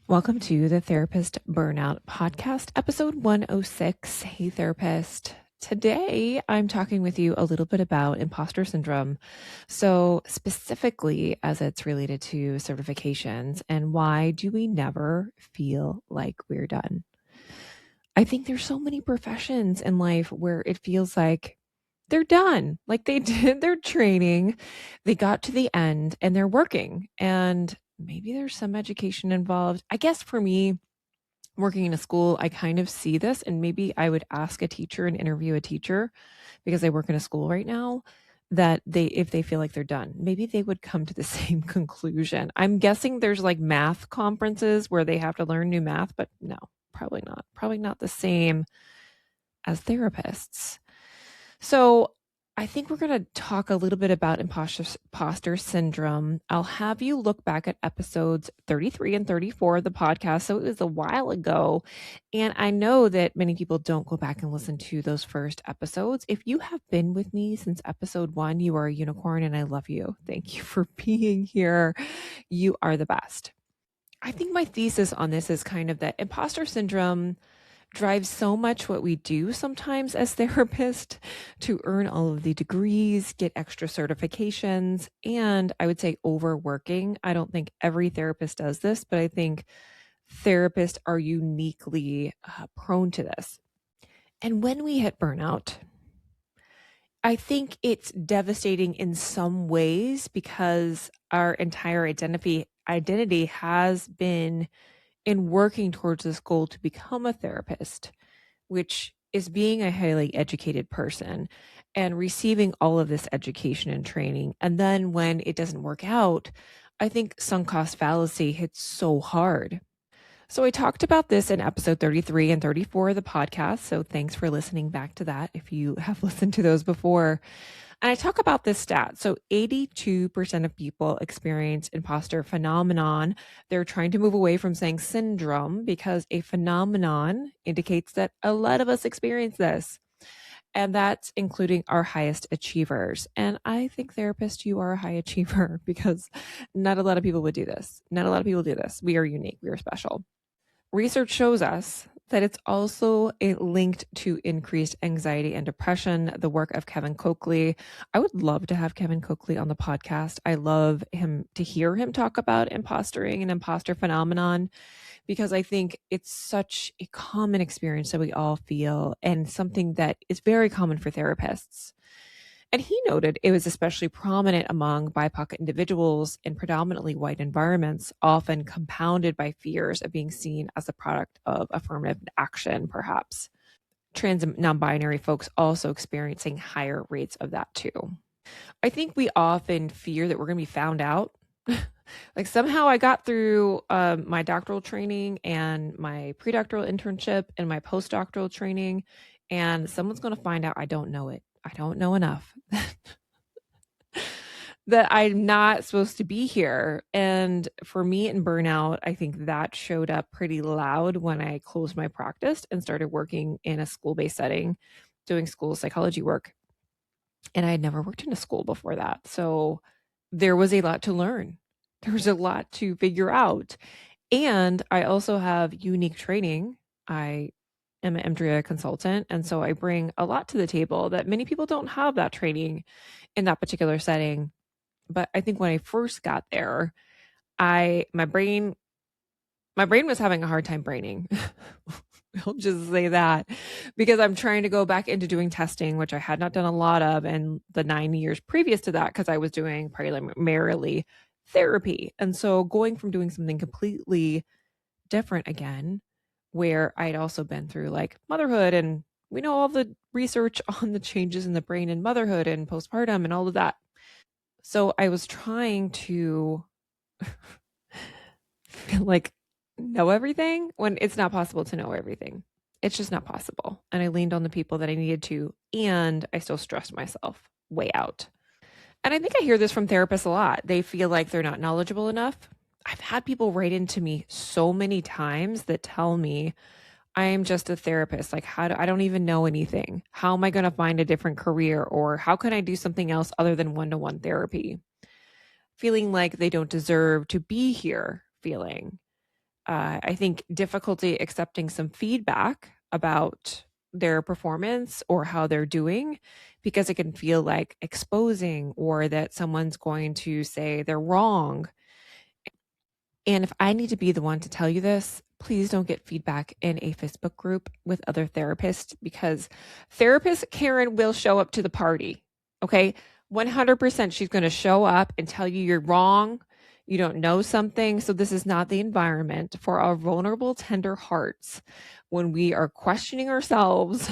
Welcome to the Therapist Burnout Podcast, episode 106. Hey, therapist. Today, I'm talking with you a little bit about imposter syndrome. So, specifically, as it's related to certifications, and why do we never feel like we're done? I think there's so many professions in life where it feels like they're done. Like they did their training, they got to the end, and they're working. And maybe there's some education involved. I guess for me, working in a school, I kind of see this, and maybe I would ask a teacher and interview a teacher because I work in a school right now that if they feel like they're done, maybe they would come to the same conclusion. I'm guessing there's like math conferences where they have to learn new math, but no, probably not. Probably not the same as therapists. So I think we're going to talk a little bit about imposter syndrome. I'll have you look back at episodes 33 and 34 of the podcast. So it was a while ago. And I know that many people don't go back and listen to those first episodes. If you have been with me since episode 1, you are a unicorn and I love you. Thank you for being here. You are the best. I think my thesis on this is kind of that imposter syndrome drives so much what we do sometimes as therapists to earn all of the degrees, get extra certifications, and I would say overworking. I don't think every therapist does this, but I think therapists are uniquely prone to this. And when we hit burnout, I think it's devastating in some ways because our entire identity has been in working towards this goal to become a therapist, which is being a highly educated person and receiving all of this education and training. And then when it doesn't work out, I think sunk cost fallacy hits so hard. So I talked about this in episode 33 and 34 of the podcast. So thanks for listening back to that if you have listened to those before. And I talk about this stat. So 82% of people experience imposter phenomenon. They're trying to move away from saying syndrome because a phenomenon indicates that a lot of us experience this. And that's including our highest achievers. And I think therapist, you are a high achiever because not a lot of people would do this. Not a lot of people do this. We are unique. We are special. Research shows us that it's also linked to increased anxiety and depression. The work of Kevin Coakley. I would love to have Kevin Coakley on the podcast. I love him to hear him talk about impostering and imposter phenomenon because I think it's such a common experience that we all feel and something that is very common for therapists. And he noted it was especially prominent among BIPOC individuals in predominantly white environments, often compounded by fears of being seen as a product of affirmative action, perhaps. Trans and non-binary folks also experiencing higher rates of that too. I think we often fear that we're going to be found out. Like somehow I got through my doctoral training and my predoctoral internship and my postdoctoral training, and someone's going to find out I don't know it. I don't know enough that I'm not supposed to be here. And for me in burnout, I think that showed up pretty loud when I closed my practice and started working in a school-based setting, doing school psychology work. And I had never worked in a school before that. So there was a lot to learn. There was a lot to figure out. And I also have unique training. I am an EMDR consultant. And so I bring a lot to the table that many people don't have that training in that particular setting. But I think when I first got there, my brain was having a hard time braining. I'll just say that because I'm trying to go back into doing testing, which I had not done a lot of in the 9 years previous to that because I was doing primarily therapy. And so going from doing something completely different again, where I'd also been through like motherhood, and we know all the research on the changes in the brain in motherhood and postpartum and all of that. So I was trying to feel like know everything when it's not possible to know everything. It's just not possible. And I leaned on the people that I needed to, and I still stressed myself way out. And I think I hear this from therapists a lot. They feel like they're not knowledgeable enough. I've had people write into me so many times that tell me I'm just a therapist. Like, I don't even know anything. How am I going to find a different career? Or how can I do something else other than one-to-one therapy? Feeling like they don't deserve to be here, feeling. I think difficulty accepting some feedback about their performance or how they're doing, because it can feel like exposing, or that someone's going to say they're wrong. And if I need to be the one to tell you this, please don't get feedback in a Facebook group with other therapists, because therapist Karen will show up to the party. Okay. 100% she's going to show up and tell you you're wrong. You don't know something. So this is not the environment for our vulnerable, tender hearts when we are questioning ourselves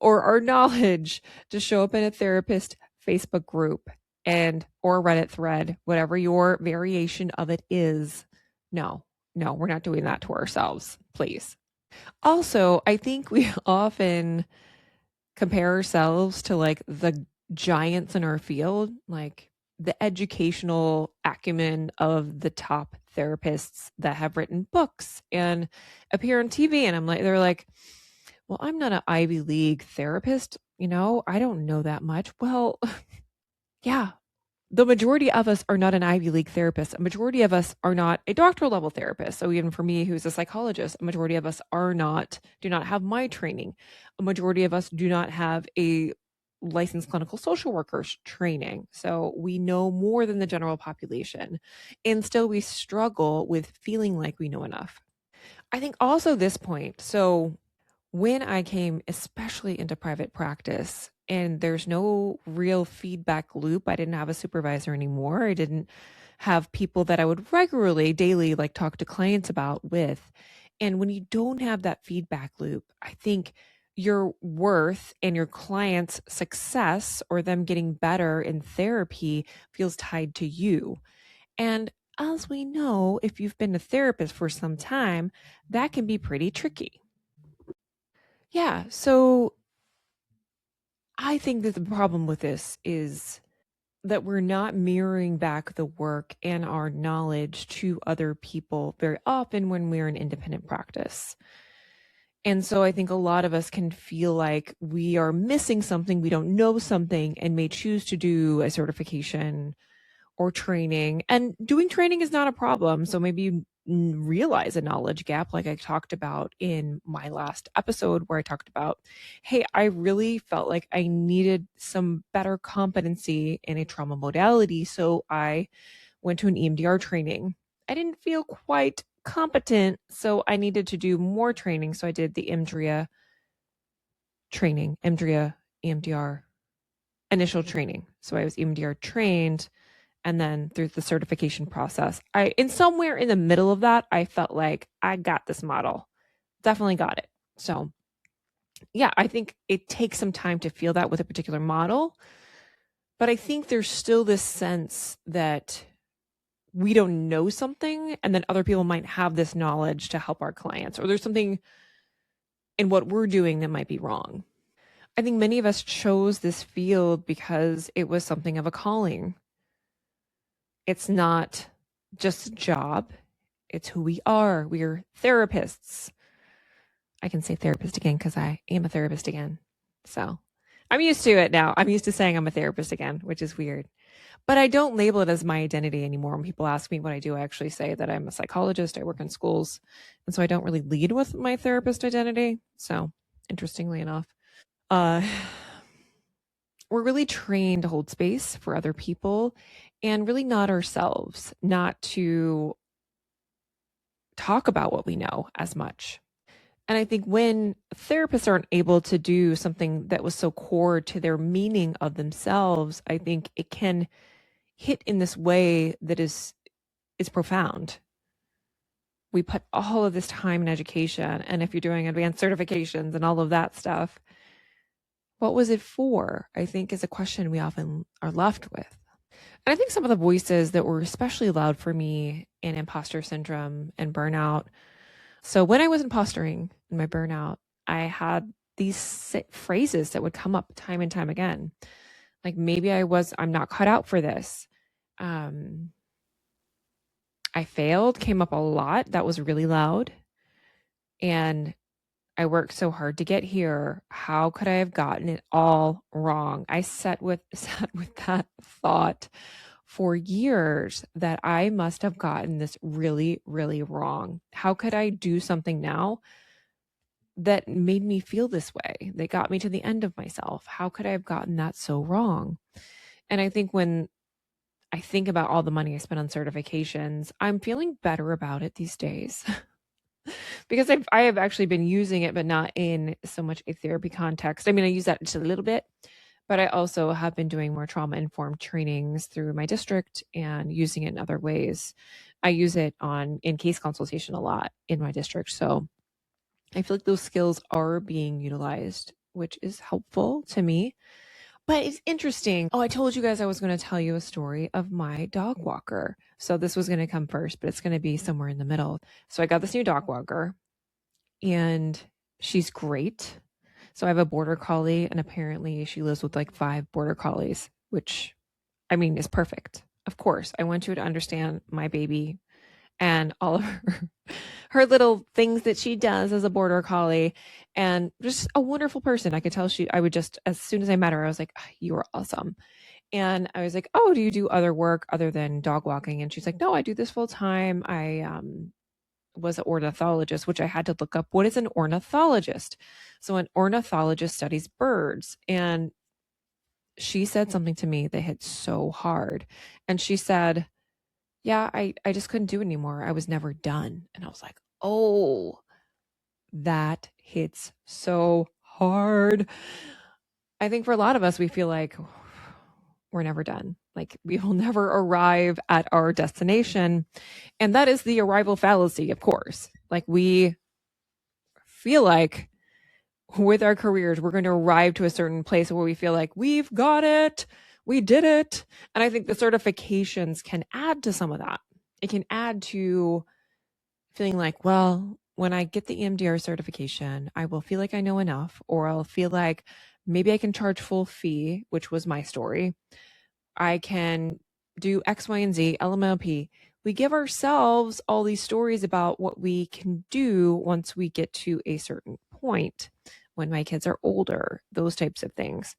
or our knowledge to show up in a therapist Facebook group and or Reddit thread, whatever your variation of it is. No, we're not doing that to ourselves, please. Also, I think we often compare ourselves to like the giants in our field, like the educational acumen of the top therapists that have written books and appear on TV. And they're like, well, I'm not an Ivy League therapist. I don't know that much. Well, yeah, the majority of us are not an Ivy League therapist. A majority of us are not a doctoral level therapist. So even for me, who's a psychologist, a majority of us do not have my training. A majority of us do not have a licensed clinical social workers training. So we know more than the general population. And still we struggle with feeling like we know enough. I think also this point. So when I came especially into private practice and there's no real feedback loop, I didn't have a supervisor anymore. I didn't have people that I would regularly, daily, like talk to clients about with. And when you don't have that feedback loop, I think your worth and your client's success or them getting better in therapy feels tied to you. And as we know, if you've been a therapist for some time, that can be pretty tricky. Yeah. So I think that the problem with this is that we're not mirroring back the work and our knowledge to other people very often when we're in independent practice. And so I think a lot of us can feel like we are missing something, we don't know something, and may choose to do a certification or training. And doing training is not a problem. So maybe you realize a knowledge gap, like I talked about in my last episode, where I talked about, hey, I really felt like I needed some better competency in a trauma modality. So I went to an EMDR training. I didn't feel quite competent, so I needed to do more training. So I did the EMDR training, EMDR initial training. So I was EMDR trained. And then through the certification process, in somewhere in the middle of that, I felt like I got this model. Definitely got it. So yeah, I think it takes some time to feel that with a particular model. But I think there's still this sense that we don't know something, and then other people might have this knowledge to help our clients, or there's something in what we're doing that might be wrong. I think many of us chose this field because it was something of a calling. It's not just a job. It's who we are. We're therapists. I can say therapist again because I am a therapist again. So I'm used to it now. I'm used to saying I'm a therapist again, which is weird. But I don't label it as my identity anymore. When people ask me what I do, I actually say that I'm a psychologist. I work in schools. And so I don't really lead with my therapist identity. So interestingly enough, we're really trained to hold space for other people and really not ourselves, not to talk about what we know as much. And I think when therapists aren't able to do something that was so core to their meaning of themselves, I think it can hit in this way that is profound. We put all of this time in education, and if you're doing advanced certifications and all of that stuff, what was it for? I think is a question we often are left with. And I think some of the voices that were especially loud for me in imposter syndrome and burnout. So when I was impostering in my burnout, I had these phrases that would come up time and time again. Like maybe I'm not cut out for this. I failed, came up a lot. That was really loud. And I worked so hard to get here. How could I have gotten it all wrong? I sat with that thought for years that I must have gotten this really, really wrong. How could I do something now that made me feel this way? That got me to the end of myself. How could I have gotten that so wrong? And I think when I think about all the money I spent on certifications, I'm feeling better about it these days because I have actually been using it, but not in so much a therapy context. I mean, I use that just a little bit, but I also have been doing more trauma-informed trainings through my district and using it in other ways. I use it in case consultation a lot in my district. So I feel like those skills are being utilized, which is helpful to me. But it's interesting. Oh, I told you guys I was going to tell you a story of my dog walker. So this was going to come first, but it's going to be somewhere in the middle. So I got this new dog walker and she's great. So I have a border collie and apparently she lives with like 5 border collies, which I mean is perfect. Of course, I want you to understand my baby and all of her little things that she does as a border collie, and just a wonderful person. I could tell I would just, as soon as I met her, I was like, you are awesome. And I was like, oh, do you do other work other than dog walking? And she's like, no, I do this full time. I was an ornithologist, which I had to look up. What is an ornithologist? So an ornithologist studies birds. And she said something to me that hit so hard. And she said, yeah, I just couldn't do it anymore. I was never done. And I was like, oh, that hits so hard. I think for a lot of us, we feel like we're never done. Like we will never arrive at our destination. And that is the arrival fallacy, of course. Like we feel like with our careers, we're going to arrive to a certain place where we feel like we've got it. We did it. And I think the certifications can add to some of that. It can add to feeling like, well, when I get the EMDR certification, I will feel like I know enough, or I'll feel like maybe I can charge full fee, which was my story. I can do X, Y, and Z, LLLP. We give ourselves all these stories about what we can do once we get to a certain point, when my kids are older, those types of things.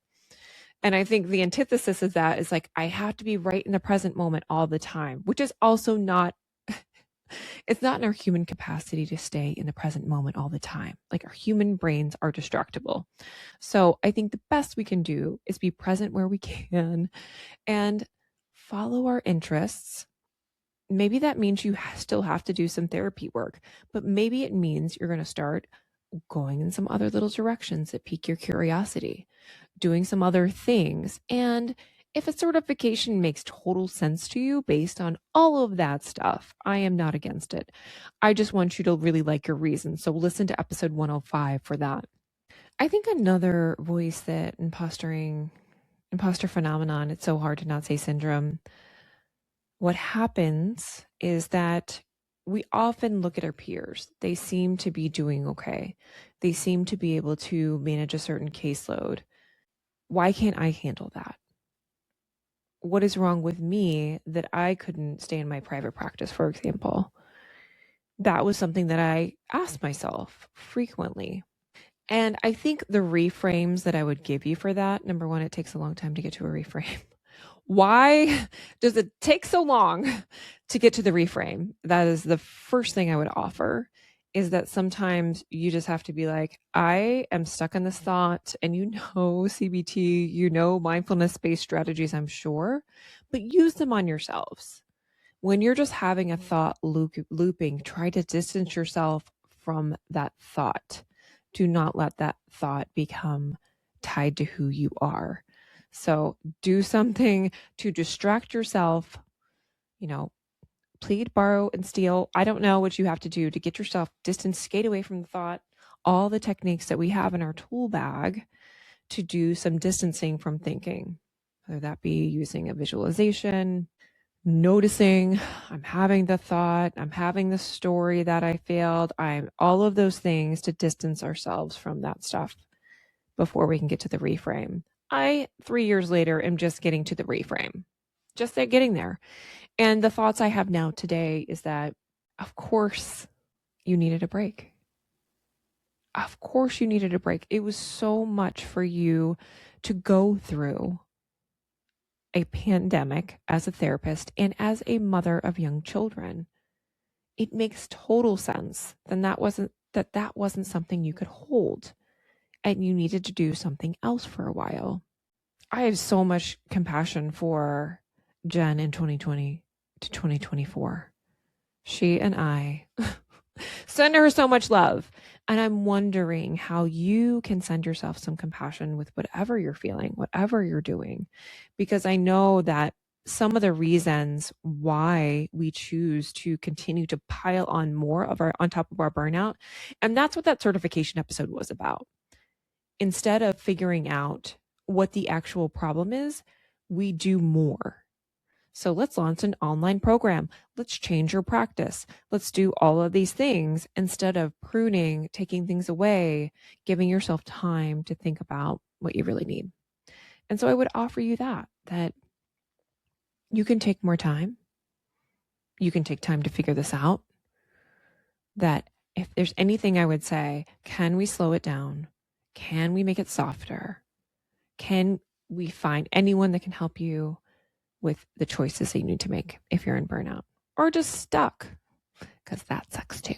And I think the antithesis of that is like, I have to be right in the present moment all the time, which is also not, it's not in our human capacity to stay in the present moment all the time. Like our human brains are distractible. So I think the best we can do is be present where we can and follow our interests. Maybe that means you still have to do some therapy work, but maybe it means you're going to start going in some other little directions that pique your curiosity, doing some other things. And if a certification makes total sense to you based on all of that stuff, I am not against it. I just want you to really like your reasons. So listen to episode 105 for that. I think another voice that imposter phenomenon, it's so hard to not say syndrome. What happens is that we often look at our peers. They seem to be doing okay. They seem to be able to manage a certain caseload. Why can't I handle that? What is wrong with me that I couldn't stay in my private practice, for example? That was something that I asked myself frequently. And I think the reframes that I would give you for that, number one, it takes a long time to get to a reframe. Why does it take so long to get to the reframe? That is the first thing I would offer, is that sometimes you just have to be like, I am stuck in this thought, and you know CBT, you know mindfulness-based strategies, I'm sure, but use them on yourselves. When you're just having a thought looping, try to distance yourself from that thought. Do not let that thought become tied to who you are. So do something to distract yourself, plead, borrow, and steal. I don't know what you have to do to get yourself distanced, skate away from the thought, all the techniques that we have in our tool bag to do some distancing from thinking, whether that be using a visualization, noticing I'm having the thought, I'm having the story that I failed, all of those things to distance ourselves from that stuff before we can get to the reframe. 3 years later, am just getting to the reframe, just getting there. And the thoughts I have now today is that, of course, you needed a break. Of course you needed a break. It was so much for you to go through. a pandemic as a therapist and as a mother of young children, it makes total sense. Then that wasn't something you could hold, and you needed to do something else for a while. I have so much compassion for Jen in 2020 to 2024. She and I send her so much love. And I'm wondering how you can send yourself some compassion with whatever you're feeling, whatever you're doing, because I know that some of the reasons why we choose to continue to pile on more of our on top of our burnout, and that's what that certification episode was about. Instead of figuring out what the actual problem is, we do more. So let's launch an online program. Let's change your practice. Let's do all of these things instead of pruning, taking things away, giving yourself time to think about what you really need. And so I would offer you that you can take more time. You can take time to figure this out. That if there's anything I would say, can we slow it down? Can we make it softer? Can we find anyone that can help you with the choices that you need to make if you're in burnout or just stuck? Because that sucks too.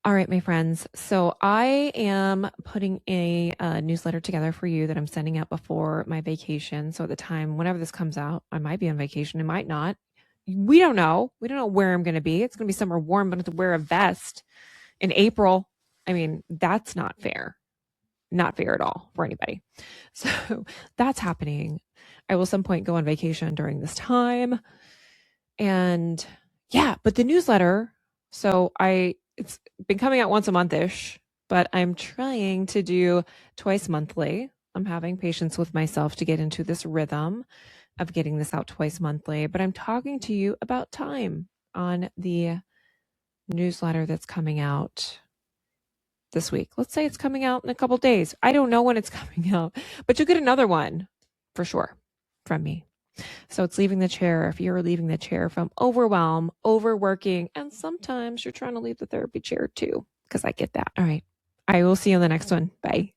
All right, my friends. So I am putting a newsletter together for you that I'm sending out before my vacation. So at the time, whenever this comes out, I might be on vacation. It might not. We don't know. We don't know where I'm going to be. It's going to be somewhere warm, but I have to wear a vest in April. I mean, that's not fair. Not fair at all for anybody. So that's happening. I will at some point go on vacation during this time. And yeah, but the newsletter, so it's been coming out once a month-ish, but I'm trying to do twice monthly. I'm having patience with myself to get into this rhythm of getting this out twice monthly, but I'm talking to you about time on the newsletter that's coming out this week. Let's say it's coming out in a couple days. I don't know when it's coming out, but you'll get another one for sure from me. So it's leaving the chair. If you're leaving the chair from overwhelm, overworking, and sometimes you're trying to leave the therapy chair too, because I get that. All right. I will see you on the next one. Bye.